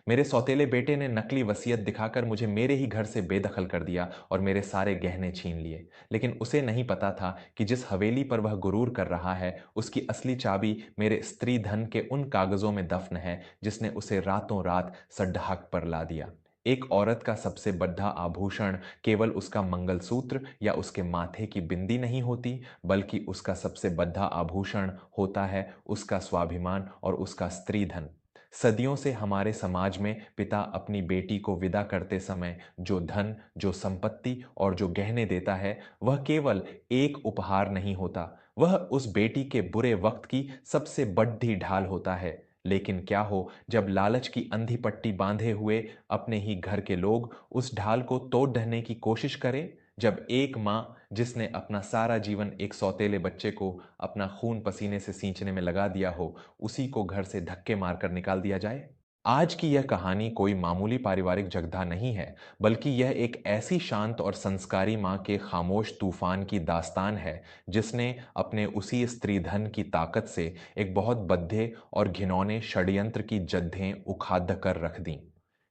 मेरे सौतेले बेटे ने नकली वसीयत दिखाकर मुझे मेरे ही घर से बेदखल कर दिया और मेरे सारे गहने छीन लिए। लेकिन उसे नहीं पता था कि जिस हवेली पर वह गुरूर कर रहा है, उसकी असली चाबी मेरे स्त्री धन के उन कागजों में दफन है जिसने उसे रातों रात सड्ढाक पर ला दिया। एक औरत का सबसे बड़ा आभूषण केवल उसका मंगलसूत्र या उसके माथे की बिंदी नहीं होती, बल्कि उसका सबसे बड़ा आभूषण होता है उसका स्वाभिमान और उसका स्त्री धन। सदियों से हमारे समाज में पिता अपनी बेटी को विदा करते समय जो धन, जो संपत्ति और जो गहने देता है, वह केवल एक उपहार नहीं होता, वह उस बेटी के बुरे वक्त की सबसे बड़ी ढाल होता है। लेकिन क्या हो जब लालच की अंधी पट्टी बांधे हुए अपने ही घर के लोग उस ढाल को तोड़ ढहने की कोशिश करें? जब एक माँ जिसने अपना सारा जीवन एक सौतेले बच्चे को अपना खून पसीने से सींचने में लगा दिया हो, उसी को घर से धक्के मारकर निकाल दिया जाए। आज की यह कहानी कोई मामूली पारिवारिक जगधा नहीं है, बल्कि यह एक ऐसी शांत और संस्कारी माँ के खामोश तूफान की दास्तान है जिसने अपने उसी स्त्री धन की ताकत से एक बहुत बद्धे और घिनौने षड्यंत्र की जद्दें उखाड़ कर रख दी।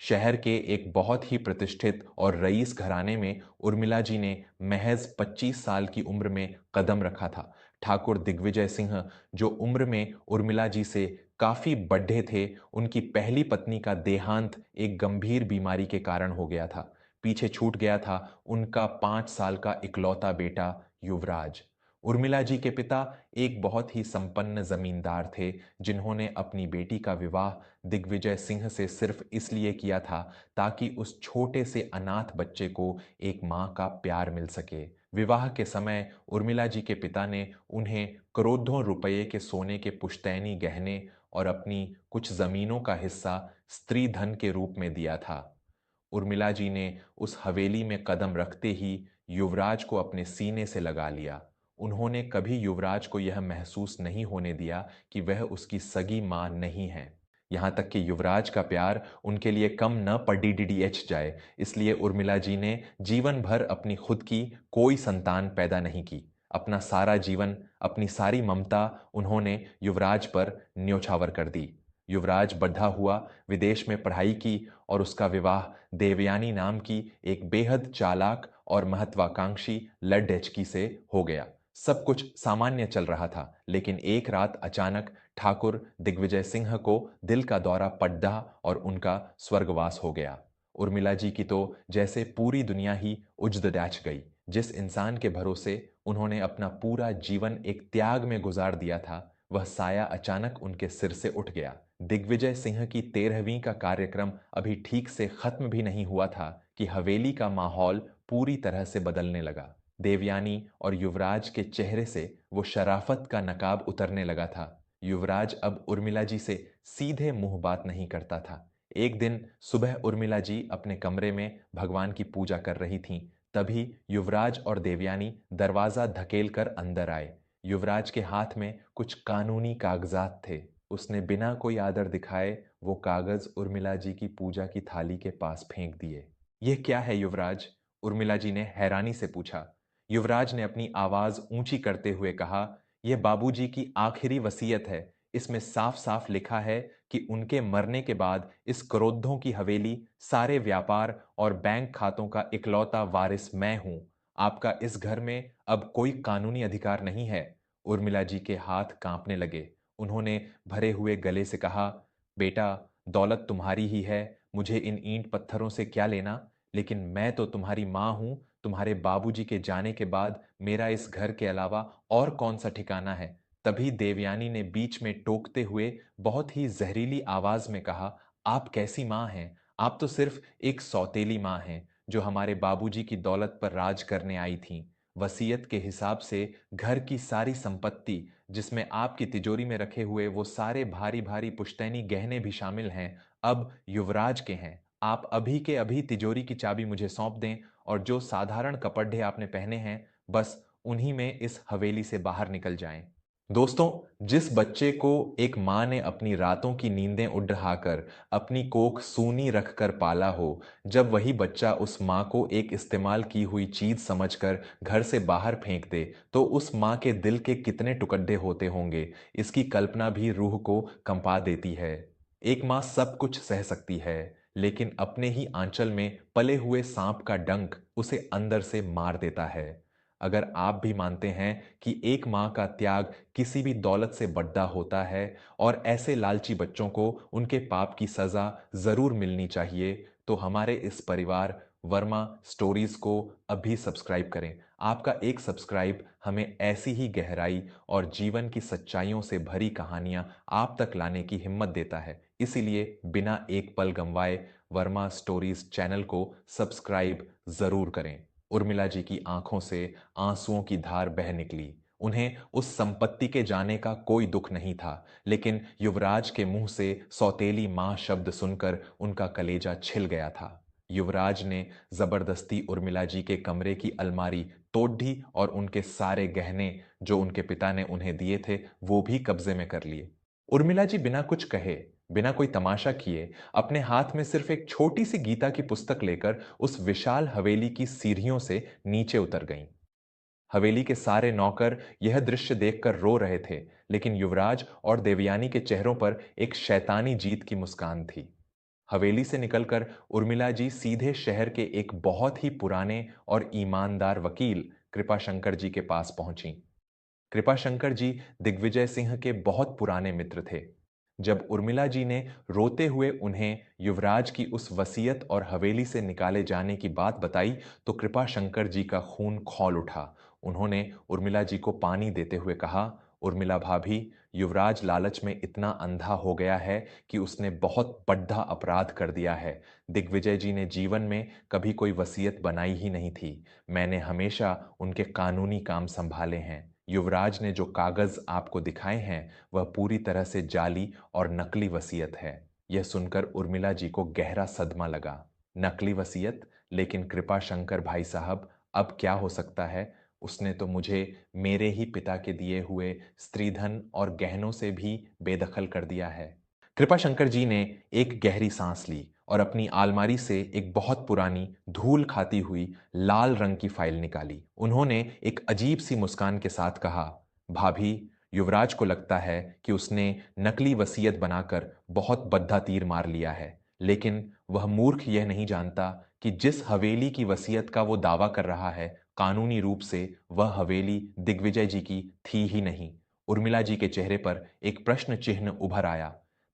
शहर के एक बहुत ही प्रतिष्ठित और रईस घराने में उर्मिला जी ने महज 25 साल की उम्र में कदम रखा था। ठाकुर दिग्विजय सिंह, जो उम्र में उर्मिला जी से काफी बड़े थे, उनकी पहली पत्नी का देहांत एक गंभीर बीमारी के कारण हो गया था। पीछे छूट गया था उनका 5 साल का इकलौता बेटा युवराज। उर्मिला जी के पिता एक बहुत ही संपन्न जमींदार थे, जिन्होंने अपनी बेटी का विवाह दिग्विजय सिंह से सिर्फ इसलिए किया था ताकि उस छोटे से अनाथ बच्चे को एक मां का प्यार मिल सके। विवाह के समय उर्मिला जी के पिता ने उन्हें करोड़ों रुपए के सोने के पुश्तैनी गहने और अपनी कुछ जमीनों का हिस्सा स्त्री धन के रूप में दिया था। उर्मिला जी ने उस हवेली में कदम रखते ही युवराज को अपने सीने से लगा लिया। उन्होंने कभी युवराज को यह महसूस नहीं होने दिया कि वह उसकी सगी मां नहीं है। यहां तक कि युवराज का प्यार उनके लिए कम न पड़ीडीडीएच जाए, इसलिए उर्मिला जी ने जीवन भर अपनी खुद की कोई संतान पैदा नहीं की। अपना सारा जीवन, अपनी सारी ममता उन्होंने युवराज पर न्योछावर कर दी। युवराज बड़ा हुआ, विदेश में पढ़ाई की और उसका विवाह देवयानी नाम की एक बेहद चालाक और महत्वाकांक्षी लड़ढचकी से हो गया। सब कुछ सामान्य चल रहा था, लेकिन एक रात अचानक ठाकुर दिग्विजय सिंह को दिल का दौरा पड्डा और उनका स्वर्गवास हो गया। उर्मिला जी की तो जैसे पूरी दुनिया ही उजड़ डैच गई। जिस इंसान के भरोसे उन्होंने अपना पूरा जीवन एक त्याग में गुजार दिया था, वह साया अचानक उनके सिर से उठ गया। दिग्विजय सिंह की 13वीं का कार्यक्रम अभी ठीक से खत्म भी नहीं हुआ था कि हवेली का माहौल पूरी तरह से बदलने लगा। देवयानी और युवराज के चेहरे से वो शराफत का नकाब उतरने लगा था। युवराज अब उर्मिला जी से सीधे मुंह बात नहीं करता था। एक दिन सुबह उर्मिला जी अपने कमरे में भगवान की पूजा कर रही थीं। तभी युवराज और देवयानी दरवाजा धकेल कर अंदर आए। युवराज के हाथ में कुछ कानूनी कागजात थे। उसने बिना कोई आदर दिखाए वो कागज उर्मिला जी की पूजा की थाली के पास फेंक दिए। यह क्या है युवराज? उर्मिला जी ने हैरानी से पूछा। युवराज ने अपनी आवाज ऊंची करते हुए कहा, यह बाबूजी की आखिरी वसीयत है। इसमें साफ साफ लिखा है कि उनके मरने के बाद इस करोड़ों की हवेली, सारे व्यापार और बैंक खातों का इकलौता वारिस मैं हूं। आपका इस घर में अब कोई कानूनी अधिकार नहीं है। उर्मिला जी के हाथ कांपने लगे। उन्होंने भरे हुए गले से कहा, बेटा, दौलत तुम्हारी ही है, मुझे इन ईंट पत्थरों से क्या लेना? लेकिन मैं तो तुम्हारी मां हूं। तुम्हारे बाबूजी के जाने के बाद मेरा इस घर के अलावा और कौन सा ठिकाना है? तभी देवयानी ने बीच में टोकते हुए बहुत ही जहरीली आवाज में कहा, आप कैसी मां हैं? आप तो सिर्फ एक सौतेली मां हैं जो हमारे बाबूजी की दौलत पर राज करने आई थीं। वसीयत के हिसाब से घर की सारी संपत्ति, जिसमें आपकी तिजोरी में रखे हुए वो सारे भारी भारी पुश्तैनी गहने भी शामिल हैं, अब युवराज के हैं। आप अभी के अभी तिजोरी की चाबी मुझे सौंप दें और जो साधारण कपड़े आपने पहने हैं, बस उन्हीं में इस हवेली से बाहर निकल जाएं। दोस्तों, जिस बच्चे को एक माँ ने अपनी रातों की नींदें उड़ाकर अपनी कोख सूनी रखकर पाला हो, जब वही बच्चा उस माँ को एक इस्तेमाल की हुई चीज समझकर घर से बाहर फेंक दे, तो उस माँ के दिल के कितने टुकड़े होते होंगे, इसकी कल्पना भी रूह को कंपा देती है। एक माँ सब कुछ सह सकती है, लेकिन अपने ही आंचल में पले हुए सांप का डंक उसे अंदर से मार देता है। अगर आप भी मानते हैं कि एक माँ का त्याग किसी भी दौलत से बड़ा होता है और ऐसे लालची बच्चों को उनके पाप की सजा जरूर मिलनी चाहिए, तो हमारे इस परिवार वर्मा स्टोरीज को अभी सब्सक्राइब करें। आपका एक सब्सक्राइब हमें ऐसी ही गहराई और जीवन की सच्चाइयों से भरी कहानियां आप तक लाने की हिम्मत देता है। इसीलिए बिना एक पल गंवाए वर्मा स्टोरीज चैनल को सब्सक्राइब जरूर करें। उर्मिला जी की आंखों से आंसुओं की धार बह निकली। उन्हें उस संपत्ति के जाने का कोई दुख नहीं था, लेकिन युवराज के मुंह से सौतेली मां शब्द सुनकर उनका कलेजा छिल गया था। युवराज ने जबरदस्ती उर्मिला जी के कमरे की अलमारी तोड़ दी और उनके सारे गहने जो उनके पिता ने उन्हें दिए थे वो भी कब्जे में कर लिए। उर्मिला जी बिना कुछ कहे, बिना कोई तमाशा किए, अपने हाथ में सिर्फ एक छोटी सी गीता की पुस्तक लेकर उस विशाल हवेली की सीढ़ियों से नीचे उतर गईं। हवेली के सारे नौकर यह दृश्य देखकर रो रहे थे, लेकिन युवराज और देवयानी के चेहरों पर एक शैतानी जीत की मुस्कान थी। हवेली से निकलकर उर्मिला जी सीधे शहर के एक बहुत ही पुराने और ईमानदार वकील कृपाशंकर जी के पास पहुंची। कृपाशंकर जी दिग्विजय सिंह के बहुत पुराने मित्र थे। जब उर्मिला जी ने रोते हुए उन्हें युवराज की उस वसीयत और हवेली से निकाले जाने की बात बताई, तो कृपाशंकर जी का खून खौल उठा। उन्होंने उर्मिला जी को पानी देते हुए कहा, उर्मिला भाभी, युवराज लालच में इतना अंधा हो गया है कि उसने बहुत बड़ा अपराध कर दिया है। दिग्विजय जी ने जीवन में कभी कोई वसीयत बनाई ही नहीं थी। मैंने हमेशा उनके कानूनी काम संभाले हैं। युवराज ने जो कागज आपको दिखाए हैं वह पूरी तरह से जाली और नकली वसीयत है। यह सुनकर उर्मिला जी को गहरा सदमा लगा। नकली वसीयत? लेकिन कृपाशंकर भाई साहब, अब क्या हो सकता है? उसने तो मुझे मेरे ही पिता के दिए हुए स्त्रीधन और गहनों से भी बेदखल कर दिया है। कृपाशंकर जी ने एक गहरी सांस ली और अपनी अलमारी से एक बहुत पुरानी धूल खाती हुई लाल रंग की फाइल निकाली। उन्होंने एक अजीब सी मुस्कान के साथ कहा, भाभी, युवराज को लगता है कि उसने नकली वसीयत बनाकर बहुत बद्धा तीर मार लिया है, लेकिन वह मूर्ख यह नहीं जानता कि जिस हवेली की वसीयत का वो दावा कर रहा है, कानूनी रूप से वह हवेली दिग्विजय जी की थी ही नहीं। उर्मिला जी के चेहरे पर एक प्रश्न चिन्ह उभर आया।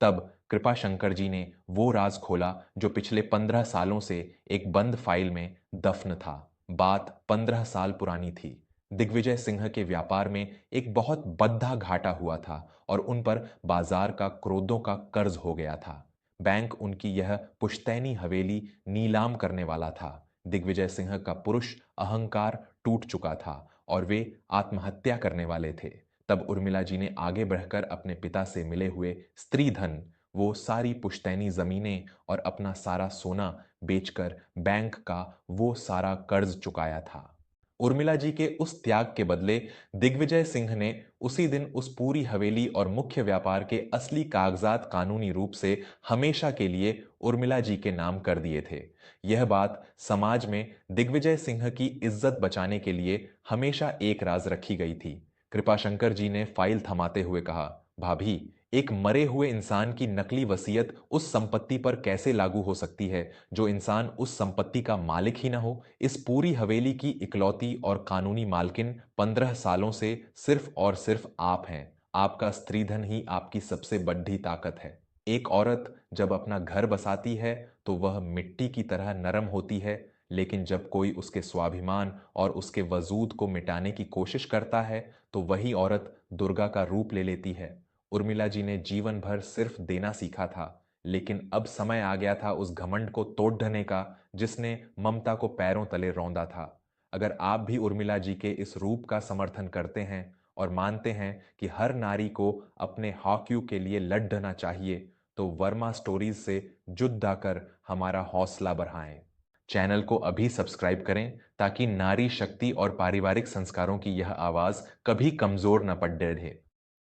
तब कृपाशंकर जी ने वो राज खोला जो पिछले 15 सालों से एक बंद फाइल में दफन था। बात 15 साल पुरानी थी। दिग्विजय सिंह के व्यापार में एक बहुत बद्धा घाटा हुआ था और उन पर बाजार का क्रोधों का कर्ज हो गया था। बैंक उनकी यह पुश्तैनी हवेली नीलाम करने वाला था। दिग्विजय सिंह का पुरुष अहंकार टूट चुका था और वे आत्महत्या करने वाले थे। तब उर्मिला जी ने आगे बढ़कर अपने पिता से मिले हुए स्त्री धन, वो सारी पुश्तैनी जमीनें और अपना सारा सोना बेचकर बैंक का वो सारा कर्ज चुकाया था। उर्मिला जी के उस त्याग के बदले दिग्विजय सिंह ने उसी दिन उस पूरी हवेली और मुख्य व्यापार के असली कागजात कानूनी रूप से हमेशा के लिए उर्मिला जी के नाम कर दिए थे। यह बात समाज में दिग्विजय सिंह की इज्जत बचाने के लिए हमेशा एक राज रखी गई थी। कृपाशंकर जी ने फाइल थमाते हुए कहा, भाभी, एक मरे हुए इंसान की नकली वसीयत उस संपत्ति पर कैसे लागू हो सकती है जो इंसान उस संपत्ति का मालिक ही ना हो? इस पूरी हवेली की इकलौती और कानूनी मालकिन 15 सालों से सिर्फ और सिर्फ आप हैं। आपका स्त्रीधन ही आपकी सबसे बड़ी ताकत है। एक औरत जब अपना घर बसाती है तो वह मिट्टी की तरह नरम होती है, लेकिन जब कोई उसके स्वाभिमान और उसके वजूद को मिटाने की कोशिश करता है तो वही औरत दुर्गा का रूप ले लेती है। उर्मिला जी ने जीवन भर सिर्फ देना सीखा था, लेकिन अब समय आ गया था उस घमंड को तोड़ ढने का जिसने ममता को पैरों तले रौंदा था। अगर आप भी उर्मिला जी के इस रूप का समर्थन करते हैं और मानते हैं कि हर नारी को अपने हॉक्यू के लिए लड़ना चाहिए, तो वर्मा स्टोरीज से जुड़ कर हमारा हौसला बढ़ाएं। चैनल को अभी सब्सक्राइब करें ताकि नारी शक्ति और पारिवारिक संस्कारों की यह आवाज कभी कमजोर न पड़ रहे।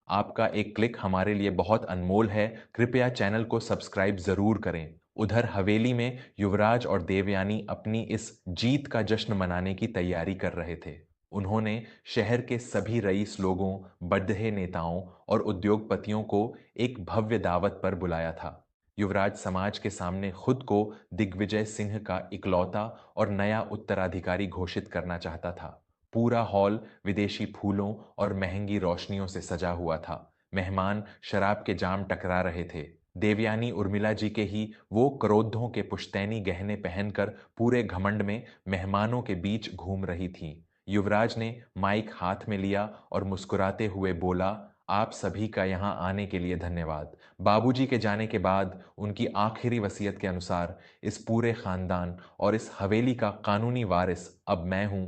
आपका एक क्लिक हमारे लिए बहुत अनमोल है। कृपया चैनल को सब्सक्राइब जरूर करें। उधर हवेली में युवराज और देवयानी अपनी इस जीत का जश्न मनाने की तैयारी कर रहे थे। उन्होंने शहर के सभी रईस लोगों, बड़े नेताओं और उद्योगपतियों को एक भव्य दावत पर बुलाया था। युवराज समाज के सामने खुद को दिग्विजय सिंह का इकलौता और नया उत्तराधिकारी घोषित करना चाहता था। पूरा हॉल विदेशी फूलों और महंगी रोशनियों से सजा हुआ था। मेहमान शराब के जाम टकरा रहे थे। देवयानी उर्मिला जी के ही वो करोधों के पुश्तैनी गहने पहनकर पूरे घमंड में मेहमानों के बीच घूम रही थीं। युवराज ने माइक हाथ में लिया और मुस्कुराते हुए बोला, आप सभी का यहाँ आने के लिए धन्यवाद। बाबूजी के जाने के बाद उनकी आखिरी वसीयत के अनुसार इस पूरे खानदान और इस हवेली का कानूनी वारिस अब मैं हूं।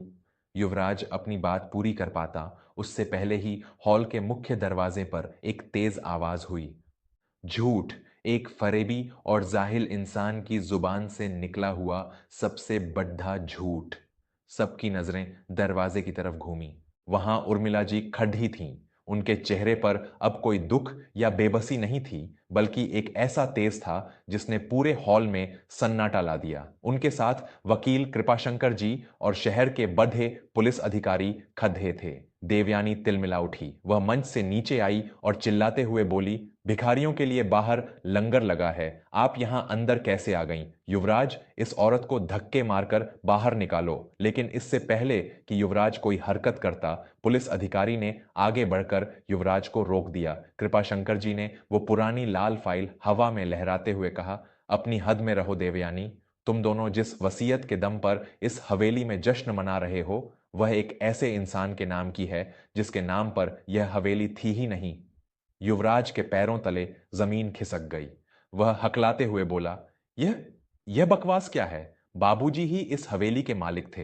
युवराज अपनी बात पूरी कर पाता उससे पहले ही हॉल के मुख्य दरवाजे पर एक तेज आवाज हुई। झूठ, एक फरेबी और जाहिल इंसान की जुबान से निकला हुआ सबसे बड़ा झूठ। सबकी नजरें दरवाजे की तरफ घूमी। वहां उर्मिला जी खड़ी थीं। उनके चेहरे पर अब कोई दुख या बेबसी नहीं थी, बल्कि एक ऐसा तेज था जिसने पूरे हॉल में सन्नाटा ला दिया। उनके साथ वकील कृपाशंकर जी और शहर के बड़े पुलिस अधिकारी खड़े थे। देवयानी तिलमिला उठी। वह मंच से नीचे आई और चिल्लाते हुए बोली, भिखारियों के लिए बाहर लंगर लगा है, आप यहां अंदर कैसे आ गईं? युवराज, इस औरत को धक्के मारकर बाहर निकालो। लेकिन इससे पहले कि युवराज कोई हरकत करता, पुलिस अधिकारी ने आगे बढ़कर युवराज को रोक दिया। कृपाशंकर जी ने वो पुरानी लाल फाइल हवा में लहराते हुए कहा, अपनी हद में रहो देवयानी। तुम दोनों जिस वसीयत के दम पर इस हवेली में जश्न मना रहे हो, वह एक ऐसे इंसान के नाम की है जिसके नाम पर यह हवेली थी ही नहीं। युवराज के पैरों तले जमीन खिसक गई। वह हकलाते हुए बोला, यह यह बकवास क्या है? बाबूजी ही इस हवेली के मालिक थे।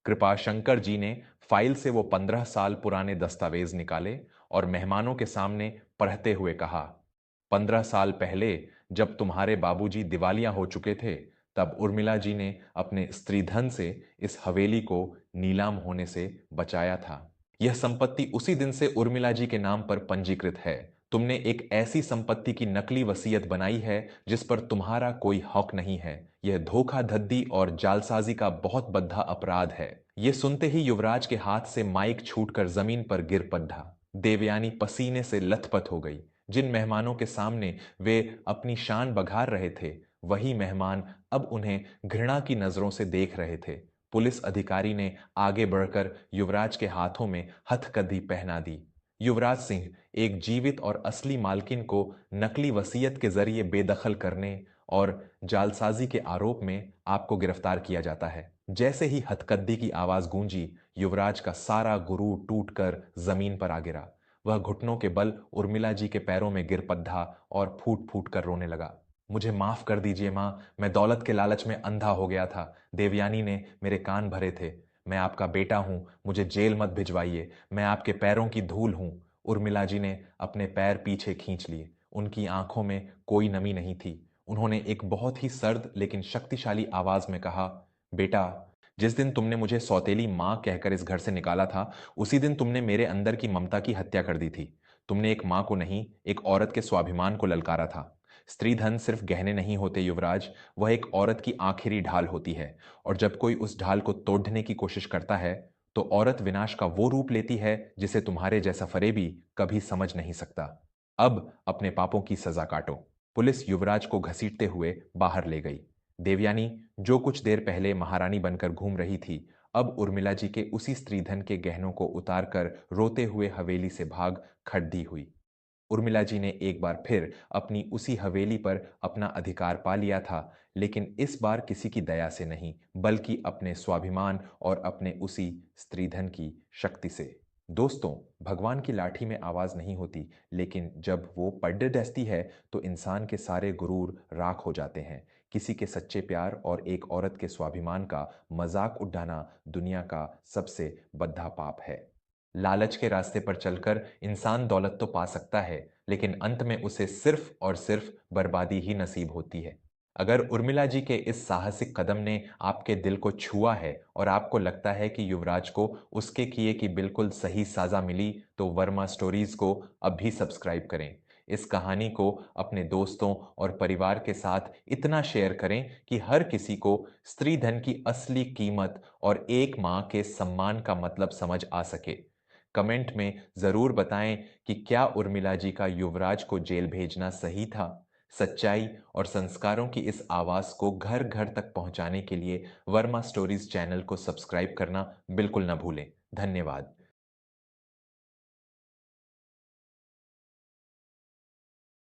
कृपाशंकर जी ने फाइल से वो 15 साल पुराने दस्तावेज निकाले और मेहमानों के सामने पढ़ते हुए कहा, 15 साल पहले जब तुम्हारे बाबूजी दिवालिया हो चुके थे, तब उर्मिला जी ने अपने स्त्रीधन से इस हवेली को नीलाम होने से बचाया था। यह संपत्ति उसी दिन से उर्मिला जी के नाम पर पंजीकृत है। तुमने एक ऐसी संपत्ति की नकली वसीयत बनाई है जिस पर तुम्हारा कोई हक नहीं है। यह धोखाधड़ी और जालसाजी का बहुत बड़ा अपराध है। यह सुनते ही युवराज के हाथ से माइक छूटकर जमीन पर गिर पड़ा। देवयानी पसीने से लथपथ हो गई। जिन मेहमानों के सामने वे अपनी शान बघार रहे थे, वही मेहमान अब उन्हें घृणा की नजरों से देख रहे थे। पुलिस अधिकारी ने आगे बढ़कर युवराज के हाथों में हथकड़ी पहना दी। युवराज सिंह, एक जीवित और असली मालकिन को नकली वसीयत के जरिए बेदखल करने और जालसाजी के आरोप में आपको गिरफ्तार किया जाता है। जैसे ही हथकड़ी की आवाज गूंजी, युवराज का सारा गुरूर टूटकर जमीन पर आ गिरा। वह घुटनों के बल उर्मिला जी के पैरों में गिर पड़ा और फूट फूट कर रोने लगा। मुझे माफ कर दीजिए मां, मैं दौलत के लालच में अंधा हो गया था। देवयानी ने मेरे कान भरे थे। मैं आपका बेटा हूं, मुझे जेल मत भिजवाइए, मैं आपके पैरों की धूल हूं। उर्मिला जी ने अपने पैर पीछे खींच लिए। उनकी आंखों में कोई नमी नहीं थी। उन्होंने एक बहुत ही सर्द लेकिन शक्तिशाली आवाज में कहा, बेटा, जिस दिन तुमने मुझे सौतेली मां कहकर इस घर से निकाला था, उसी दिन तुमने मेरे अंदर की ममता की हत्या कर दी थी। तुमने एक मां को नहीं, एक औरत के स्वाभिमान को ललकारा था। स्त्री धन सिर्फ गहने नहीं होते युवराज, वह एक औरत की आखिरी ढाल होती है। और जब कोई उस ढाल को तोड़ने की कोशिश करता है, तो औरत विनाश का वो रूप लेती है जिसे तुम्हारे जैसा फरेबी कभी समझ नहीं सकता। अब अपने पापों की सजा काटो। पुलिस युवराज को घसीटते हुए बाहर ले गई। देवयानी, जो कुछ देर पहले महारानी बनकर घूम रही थी, अब उर्मिला जी के उसी स्त्रीधन के गहनों को उतारकर रोते हुए हवेली से भाग खड़ी हुई। उर्मिला जी ने एक बार फिर अपनी उसी हवेली पर अपना अधिकार पा लिया था, लेकिन इस बार किसी की दया से नहीं, बल्कि अपने स्वाभिमान और अपने उसी स्त्रीधन की शक्ति से। दोस्तों, भगवान की लाठी में आवाज नहीं होती, लेकिन जब वो पड़ डसती है तो इंसान के सारे गुरूर राख हो जाते हैं। किसी के सच्चे प्यार और एक औरत के स्वाभिमान का मजाक उड़ाना दुनिया का सबसे बड़ा पाप है। लालच के रास्ते पर चलकर इंसान दौलत तो पा सकता है, लेकिन अंत में उसे सिर्फ और सिर्फ बर्बादी ही नसीब होती है। अगर उर्मिला जी के इस साहसिक कदम ने आपके दिल को छुआ है और आपको लगता है कि युवराज को उसके किए की बिल्कुल सही सजा मिली, तो वर्मा स्टोरीज को अभी सब्सक्राइब करें। इस कहानी को अपने दोस्तों और परिवार के साथ इतना शेयर करें कि हर किसी को स्त्री धन की असली कीमत और एक मां के सम्मान का मतलब समझ आ सके। कमेंट में जरूर बताएं कि क्या उर्मिला जी का युवराज को जेल भेजना सही था। सच्चाई और संस्कारों की इस आवाज़ को घर घर तक पहुंचाने के लिए वर्मा स्टोरीज चैनल को सब्सक्राइब करना बिल्कुल न भूलें। धन्यवाद।